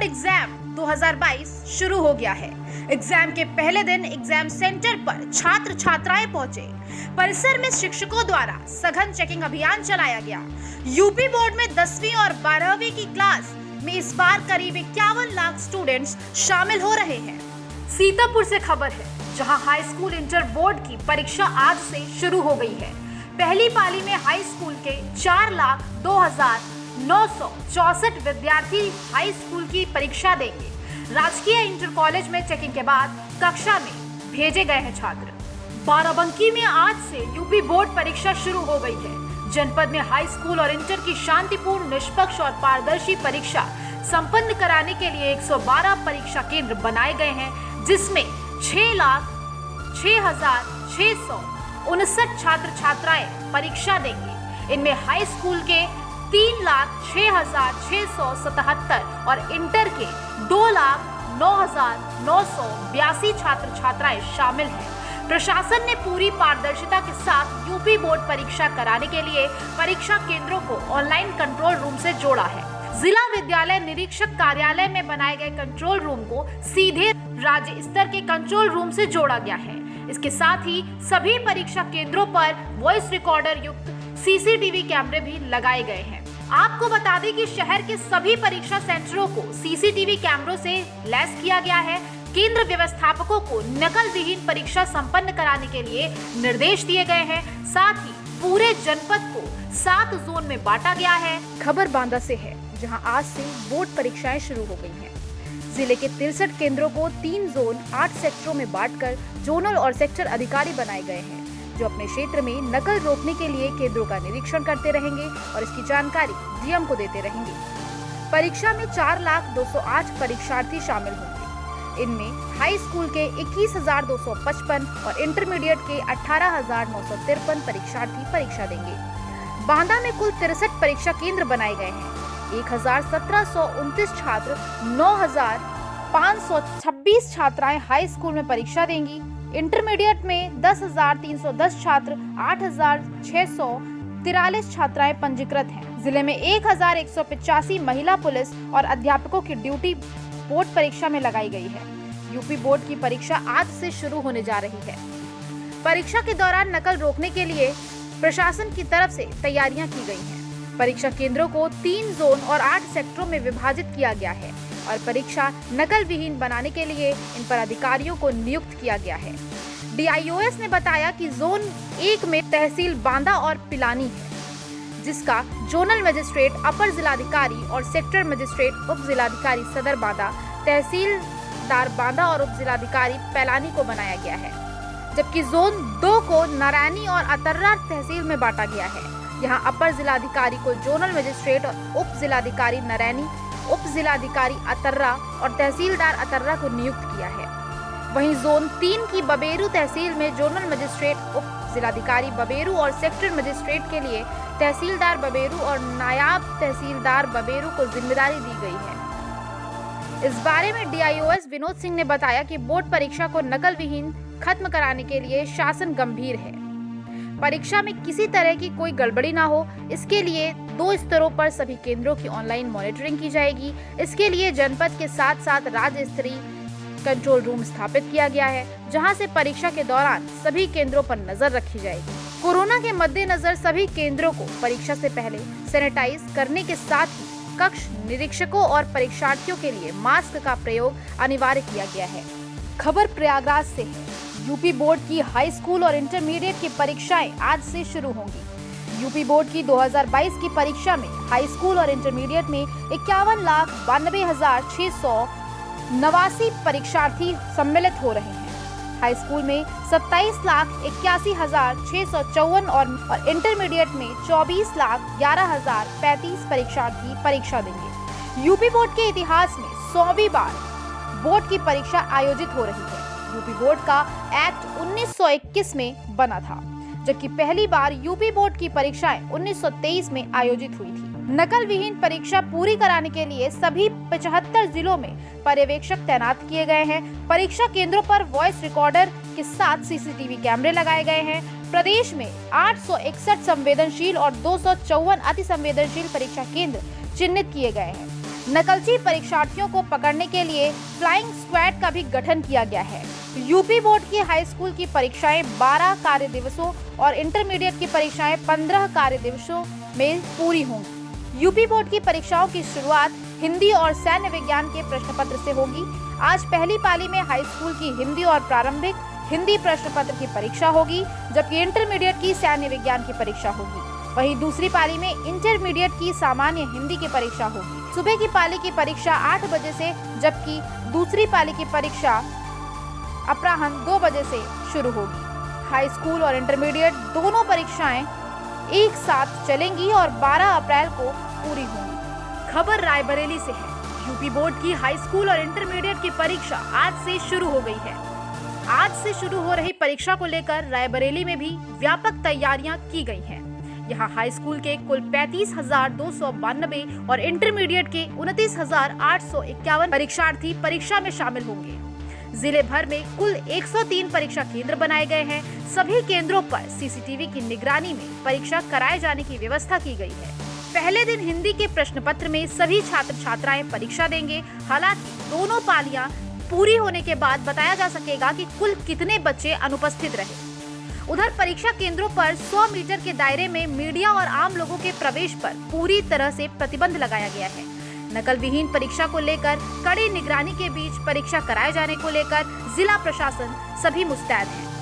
Exam 2022 शुरू हो गया है। एग्जाम के पहले दिन एग्जाम सेंटर पर छात्र छात्राएं पहुंचे। परिसर में शिक्षकों द्वारा सघन चेकिंग अभियान चलाया गया। यूपी बोर्ड में 10वीं और 12वीं की क्लास में इस बार करीब 51 लाख स्टूडेंट्स शामिल हो रहे हैं। सीतापुर से खबर है, जहां हाई स्कूल इंटर बोर्ड की परीक्षा आज से शुरू हो गई है। पहली पाली में हाई स्कूल के 4,02,964 विद्यार्थी हाई स्कूल की परीक्षा देंगे। राजकीय इंटर कॉलेज में चेकिंग के बाद कक्षा में भेजे गए हैं छात्र। बाराबंकी में आज से यूपी बोर्ड परीक्षा शुरू हो गई है। जनपद में हाई स्कूल और इंटर की शांतिपूर्ण, निष्पक्ष और पारदर्शी परीक्षा संपन्न कराने के लिए 112 परीक्षा केंद्र बनाए गए हैं, जिसमें 6,06,659 छात्र छात्राएं परीक्षा देंगे। इनमें हाई स्कूल के 3,06,677 और इंटर के 2,09,982 छात्र छात्राएं शामिल हैं। प्रशासन ने पूरी पारदर्शिता के साथ यूपी बोर्ड परीक्षा कराने के लिए परीक्षा केंद्रों को ऑनलाइन कंट्रोल रूम से जोड़ा है। जिला विद्यालय निरीक्षक कार्यालय में बनाए गए कंट्रोल रूम को सीधे राज्य स्तर के कंट्रोल रूम से जोड़ा गया है। इसके साथ ही सभी परीक्षा केंद्रों पर वॉइस रिकॉर्डर युक्त सीसीटीवी कैमरे भी लगाए गए हैं। आपको बता दें कि शहर के सभी परीक्षा सेंटरों को सीसीटीवी कैमरों से लैस किया गया है। केंद्र व्यवस्थापकों को नकल विहीन परीक्षा संपन्न कराने के लिए निर्देश दिए गए हैं। साथ ही पूरे जनपद को 7 जोन में बांटा गया है। खबर बांदा से है, जहां आज से बोर्ड परीक्षाएं शुरू हो गई हैं। जिले के 63 केंद्रों को 3 जोन 8 सेक्टरों में बांटकर जोनल और सेक्टर अधिकारी बनाए गए हैं, जो अपने क्षेत्र में नकल रोकने के लिए केंद्रों का निरीक्षण करते रहेंगे और इसकी जानकारी डीएम को देते रहेंगे। परीक्षा में 4,02,008 परीक्षार्थी शामिल होंगे। इनमें हाई स्कूल के 21,255 और इंटरमीडिएट के 18,953 परीक्षार्थी परीक्षा देंगे। बांदा में कुल 63 परीक्षा केंद्र बनाए गए हैं। 1,1729 छात्र, 9,526 छात्राएं हाई स्कूल में परीक्षा देंगी। इंटरमीडिएट में 10,310 छात्र, 8,643 छात्राएं पंजीकृत हैं। जिले में 1,185 महिला पुलिस और अध्यापकों की ड्यूटी बोर्ड परीक्षा में लगाई गई है। यूपी बोर्ड की परीक्षा आज से शुरू होने जा रही है। परीक्षा के दौरान नकल रोकने के लिए प्रशासन की तरफ से तैयारियां की गई हैं। परीक्षा केंद्रों को 3 जोन और 8 सेक्टरों में विभाजित किया गया है और परीक्षा नकल विहीन बनाने के लिए इन पर अधिकारियों को नियुक्त किया गया है। डीआईओएस ने बताया कि जोन 1 में तहसील बांदा और पिलानी है, जिसका जोनल मजिस्ट्रेट अपर जिलाधिकारी और सेक्टर मजिस्ट्रेट उप जिलाधिकारी सदर बांदा, तहसीलदार बांदा और उप जिलाधिकारी पैलानी को बनाया गया है। जबकि जोन 2 को नारायणी और अतर्रा तहसील में बांटा गया है। यहाँ अपर जिलाधिकारी को जोनल मजिस्ट्रेट और उप जिलाधिकारी नारायणी, उप जिलाधिकारी अतर्रा और तहसीलदार अतर्रा को नियुक्त किया है। वहीं जोन 3 की बबेरू तहसील में जोनल मजिस्ट्रेट, उप जिलाधिकारी बबेरू और सेक्टर मजिस्ट्रेट के लिए तहसीलदार बबेरू और नायाब तहसीलदार बबेरू को जिम्मेदारी दी गई है। इस बारे में डीआईओएस विनोद सिंह ने बताया कि बोर्ड परीक्षा को नकल विहीन खत्म कराने के लिए शासन गंभीर है। परीक्षा में किसी तरह की कोई गड़बड़ी ना हो, इसके लिए 2 स्तरों पर सभी केंद्रों की ऑनलाइन मॉनिटरिंग की जाएगी। इसके लिए जनपद के साथ साथ राज्य स्तरीय कंट्रोल रूम स्थापित किया गया है, जहां से परीक्षा के दौरान सभी केंद्रों पर नजर रखी जाएगी। कोरोना के मद्देनजर सभी केंद्रों को परीक्षा से पहले सैनिटाइज करने के साथ ही कक्ष निरीक्षकों और परीक्षार्थियों के लिए मास्क का प्रयोग अनिवार्य किया गया है। खबर प्रयागराज से है। यूपी बोर्ड की हाई स्कूल और इंटरमीडिएट की परीक्षाएं आज से शुरू होंगी। यूपी बोर्ड की 2022 की परीक्षा में हाई स्कूल और इंटरमीडिएट में 51,92,689 परीक्षार्थी सम्मिलित हो रहे हैं। हाई स्कूल में 27,81,654 और इंटरमीडिएट में 24,11,035 परीक्षार्थी परीक्षा देंगे। यूपी बोर्ड के इतिहास में 100वीं बार बोर्ड की परीक्षा आयोजित हो रही है। यूपी बोर्ड का एक्ट 1921 में बना था, जबकि पहली बार यूपी बोर्ड की परीक्षाएं 1923 में आयोजित हुई थी। नकल विहीन परीक्षा पूरी कराने के लिए सभी 75 जिलों में पर्यवेक्षक तैनात किए गए हैं। परीक्षा केंद्रों पर वॉइस रिकॉर्डर के साथ सीसीटीवी कैमरे लगाए गए हैं। प्रदेश में 861 संवेदनशील और 254 अति संवेदनशील परीक्षा केंद्र चिन्हित किए गए हैं। नकलची परीक्षार्थियों को पकड़ने के लिए फ्लाइंग स्क्वाड का भी गठन किया गया है। यूपी बोर्ड की हाई स्कूल की परीक्षाएं 12 कार्य दिवसों और इंटरमीडिएट की परीक्षाएं 15 कार्य दिवसों में पूरी होंगी। यूपी बोर्ड की परीक्षाओं की शुरुआत हिंदी और सैन्य विज्ञान के प्रश्न पत्र से होगी। आज पहली पाली में हाई स्कूल की हिंदी और प्रारंभिक हिंदी प्रश्न पत्र की परीक्षा होगी, जबकि इंटरमीडिएट की सैन्य विज्ञान की परीक्षा होगी। वहीं दूसरी पाली में इंटरमीडिएट की सामान्य हिंदी की परीक्षा होगी। सुबह की पाली की परीक्षा 8 बजे से, जबकि दूसरी पाली की परीक्षा अपराह्न 2 बजे से शुरू होगी। हाई स्कूल और इंटरमीडिएट दोनों परीक्षाएं एक साथ चलेंगी और 12 अप्रैल को पूरी होंगी। खबर रायबरेली से है। यूपी बोर्ड की हाई स्कूल और इंटरमीडिएट की परीक्षा आज से शुरू हो गई है। आज से शुरू हो रही परीक्षा को लेकर रायबरेली में भी व्यापक तैयारियां की गई हैं। यहाँ हाई स्कूल के कुल 35,292 और इंटरमीडिएट के 29,851 परीक्षार्थी परीक्षा में शामिल होंगे। जिले भर में कुल 103 परीक्षा केंद्र बनाए गए हैं। सभी केंद्रों पर सीसीटीवी की निगरानी में परीक्षा कराए जाने की व्यवस्था की गई है। पहले दिन हिंदी के प्रश्न पत्र में सभी छात्र छात्राएं परीक्षा देंगे। हालांकि दोनों पालियां पूरी होने के बाद बताया जा सकेगा कि कुल कितने बच्चे अनुपस्थित रहे। उधर परीक्षा केंद्रों पर 100 मीटर के दायरे में मीडिया और आम लोगों के प्रवेश पर पूरी तरह से प्रतिबंध लगाया गया है। नकल विहीन परीक्षा को लेकर कड़ी निगरानी के बीच परीक्षा कराए जाने को लेकर जिला प्रशासन सभी मुस्तैद है।